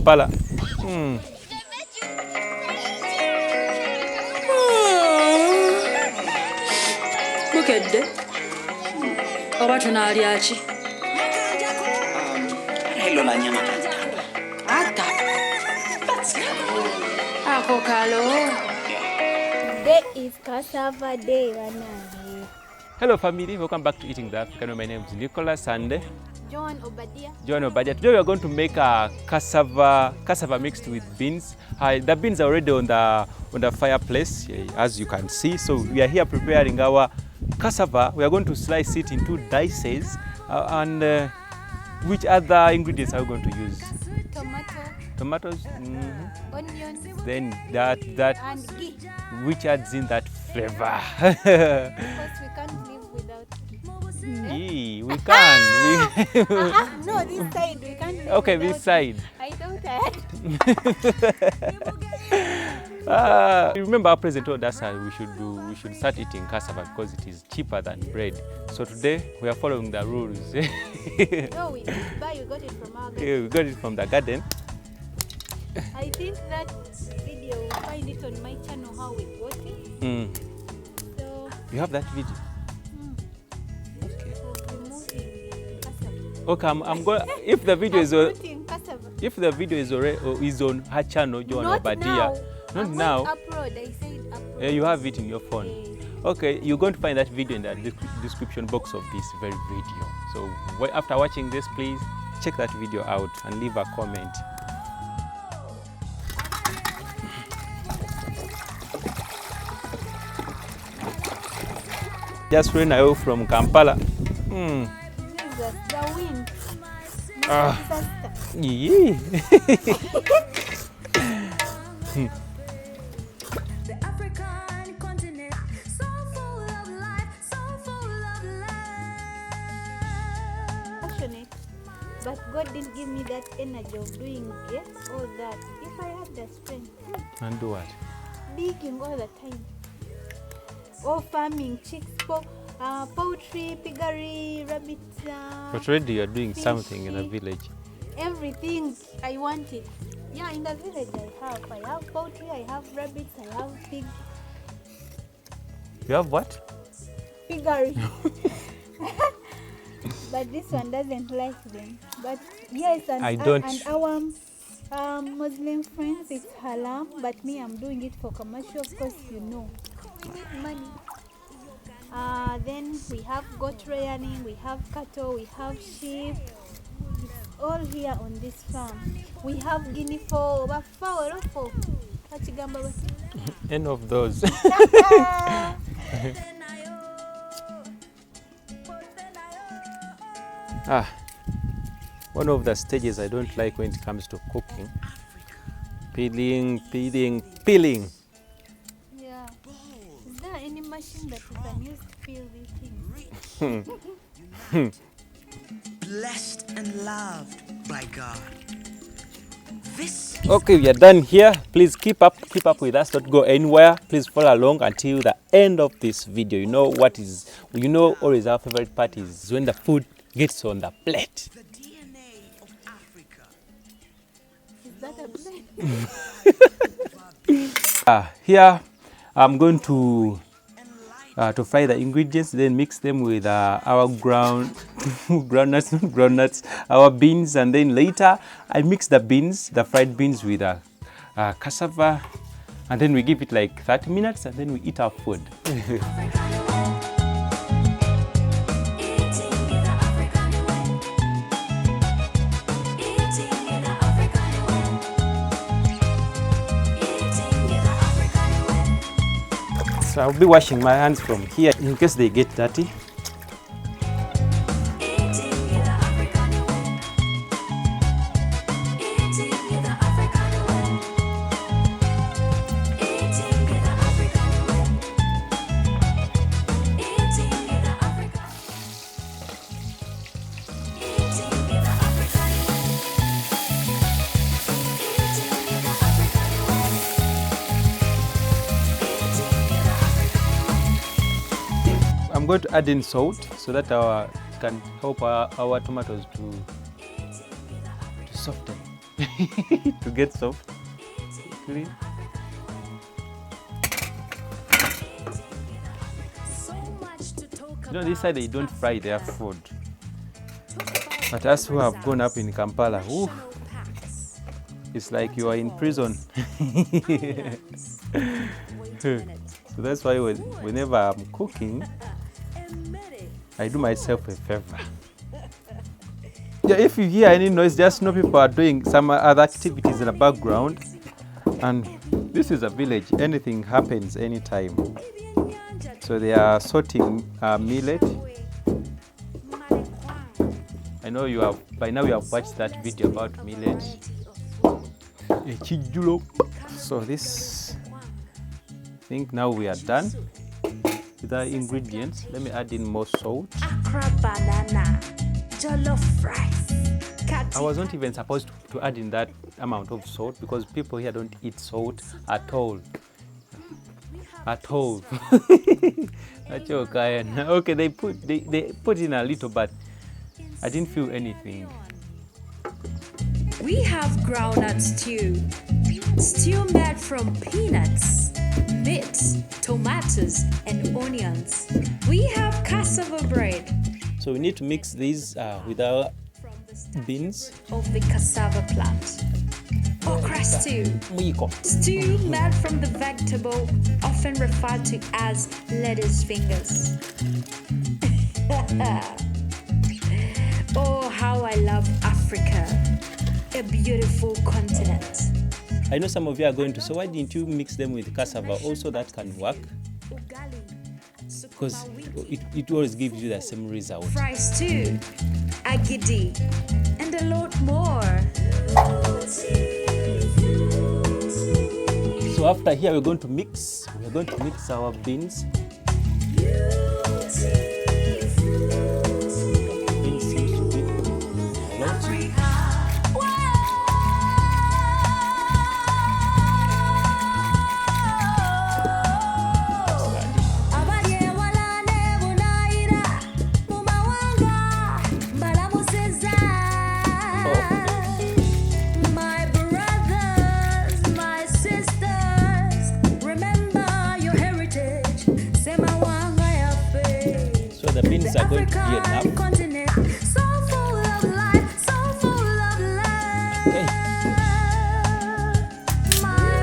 Kampala. Look at that. Oba tunalya ki? Hello na nyama. Ata. Ako kalo. Today is Cassava Day. Hello family, welcome back to Eating the African. My name is Nicholas and Joan Obadiah. Joan Obadiah. Today we are going to make a cassava mixed with beans. The beans are already on the fireplace, as you can see. So we are here preparing our cassava. We are going to slice it into dices. Which other ingredients are we going to use? Tomatoes. Onions. Then that And ghee. which adds in that flavor. Of course, we can't live without Yeah, we can. No, this side we can't live Okay, without this side. I thought I had. Remember our president told us we should start eating cassava because it is cheaper than bread. So today we are following the rules. No, we didn't buy, we got it from our garden. Yeah, we got it from the garden. I think that video, we'll find it on my channel how we got it. So, You have that video? Okay. we'll be moving cassava. Okay, I'm going. If the video is Putting cassava. if the video is already is on her channel, Joan Not Obadiah. now. Not I'm now. going to upload. I said upload. You have it in your phone. Yeah. Okay, you're going to find that video in the description box of this very video. So after watching this, please check that video out and leave a comment. Just ran away from Kampala. Jesus, the wind. Disaster. Yeah. The African continent, so full of life, so full of life. Passionate, but God didn't give me that energy of doing all that. If I had the strength, And do what? digging all the time, or farming, chicks, poultry, piggery, rabbits, But already you're doing something in the fishy. village. Everything I wanted. Yeah, in the village I have poultry, I have rabbits, I have You have what? piggery. But this one doesn't like them. But yes, and I don't. And our Muslim friends, it's haram. But me, I'm doing it for commercial, of course, you know. We need money. Then we have goat rearing, we have cattle, we have sheep. It's all here on this farm. We have guinea fowl, Any of those. One of the stages I don't like when it comes to cooking. Peeling. Yeah. Is there any machine that you can use to peel these things? Blessed and loved by God. This is Okay, we are done here. Please keep up with us. Don't go anywhere. Please follow along until the end of this video. Always our favorite part is when the food gets on the plate. the DNA of Africa. Is that a blend? Here I'm going to fry the ingredients, then mix them with our groundnuts, our beans, and then later I mix the fried beans with cassava, and then we give it like 30 minutes, and then we eat our food. So I'll be washing my hands from here in case they get dirty. I'm going to add in salt so that can help our tomatoes to soften. to get soft. Quickly. So much to talk You know, this side they don't about fry their Africa. food. Talk about But us who have results, grown up in Kampala, national packs. it's like you are in prison. Islands. Wait a minute. So that's why whenever I'm cooking, Admit it. I do myself a favor. Yeah, if you hear any noise, just know people are doing some other activities in the background. And this is a village. Anything happens anytime. So they are sorting millet. I know you have, by now you have watched that video about millet. So this, I think now we are done with our ingredients. Let me add in more salt. Accra banana, jollof rice. I was not even supposed to add in that amount of salt because people here don't eat salt at all. At all. Okay, they put in a little, but I didn't feel anything. We have groundnut stew. Stew made from peanuts, meat, tomatoes, and onions. We have cassava bread So we need to mix these with our from the stem beans. of the cassava plant. Okra stew. Stew made from the vegetable, often referred to as lettuce fingers. Oh, how I love Africa, a beautiful continent. I know some of you are going to say, why didn't you mix them with cassava? Also, that can work Ugali, because sukuma wiki, it always gives you the same result. fry stew, agidi, and a lot more. So after here, we're going to mix. We're going to mix our beans. Beans seems to be a lot. My brothers, my sisters, remember your heritage. So the beans are going to be enough. Continent, so full of life, so full of love. Okay. My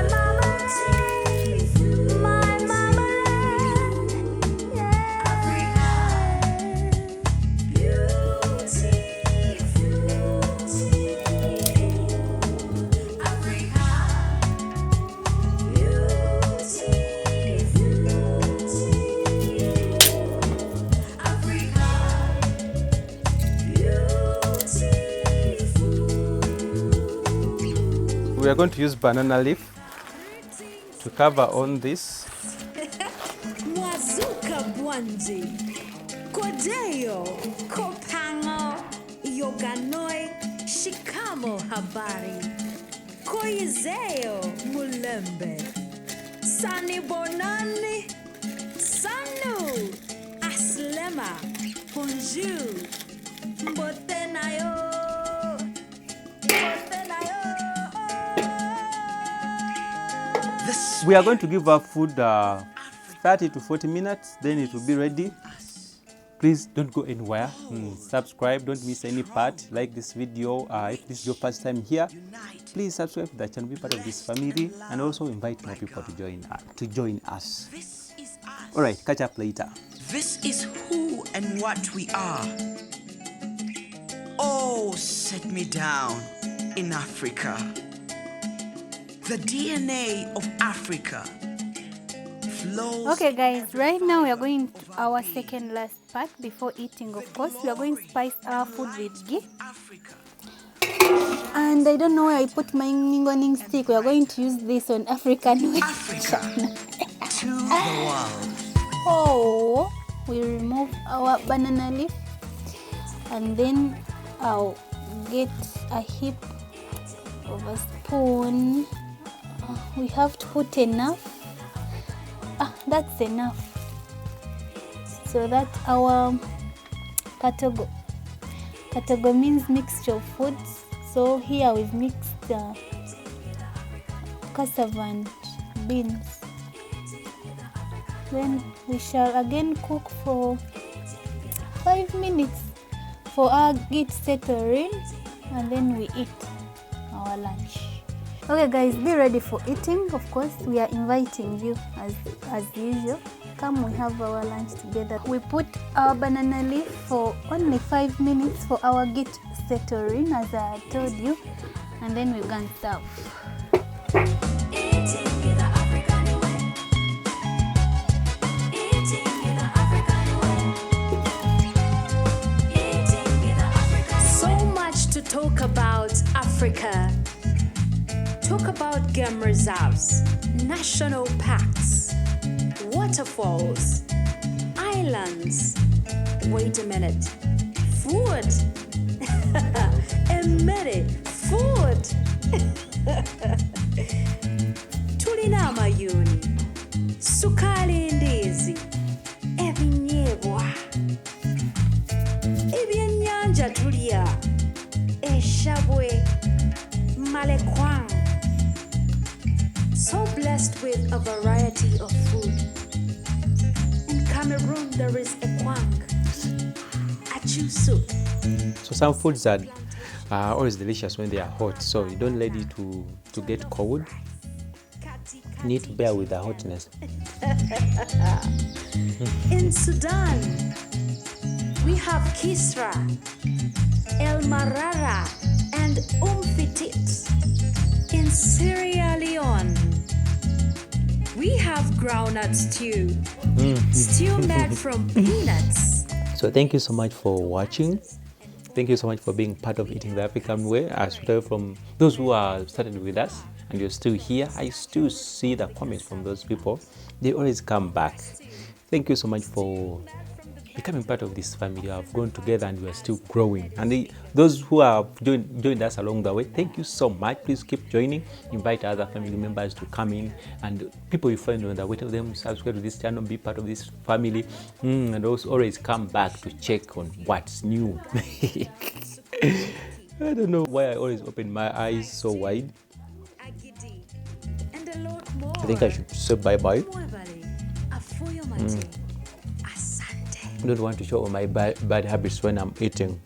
mama, land, yeah. We are going to use banana leaf to cover on this. Mwazuka Bwanji, Kodeo, Kopango, Yoganoi, Shikamo Habari, Koizeo Mulembe, Sani Bonani, Sanu, Aslema, Bonjour, Mbotenayo. We are going to give our food 30 to 40 minutes, then it will be ready. Please don't go anywhere. Subscribe, don't miss any part. Like this video. If this is your first time here, please subscribe to the channel, be part of this family, and also invite more people to join us. This is us. All right, catch up later. This is who and what we are. Oh, set me down in Africa. The DNA of Africa flows. Okay guys, right now we are going to our second last part before eating. Of course, we are going to spice our food with ghee. Africa. And I don't know where I put my ningoning stick. We are going to use this on African way. Africa to the world. Oh, we remove our banana leaf and then I'll get a heap of a spoon. We have to put enough. That's enough. So that's our katogo. Katogo means mixture of foods. So here we've mixed cassava and beans. Then we shall again cook for 5 minutes for our git settle in, and then we eat our lunch. Okay guys, be ready for eating. Of course, we are inviting you as usual. Come, we have our lunch together. We put our banana leaf for only 5 minutes for our git settle in, as I told you, and then we can serve. So much to talk about Africa. Talk about game reserves, national parks, waterfalls, islands. Wait a minute. Food. Emere, food. Tulina amayuni, sukali ndizi, ebinyebwa, ebyennyanja tulya, eshabwe, malekwang. So blessed with a variety of food. In Cameroon, there is a kwang, achu soup. So some foods are always delicious when they are hot, so you don't let it to get cold. You need to bear with the hotness. In Sudan, we have Kisra, El Marara, and Umfitit. In Sierra Leone, we have groundnut stew. Stew made from peanuts. So thank you so much for watching. Thank you so much for being part of Eating the African Way. Especially from those who are started with us and you're still here. I still see the comments from those people. They always come back. Thank you so much for becoming part of this family. We have grown together and we are still growing. And those who have joined us along the way, thank you so much. Please keep joining. Invite other family members to come in, and people you find on the way, tell them subscribe to this channel, be part of this family, and also always come back to check on what's new. I don't know why I always open my eyes so wide. And a lot more. I think I should say bye-bye. I don't want to show all my bad habits when I'm eating.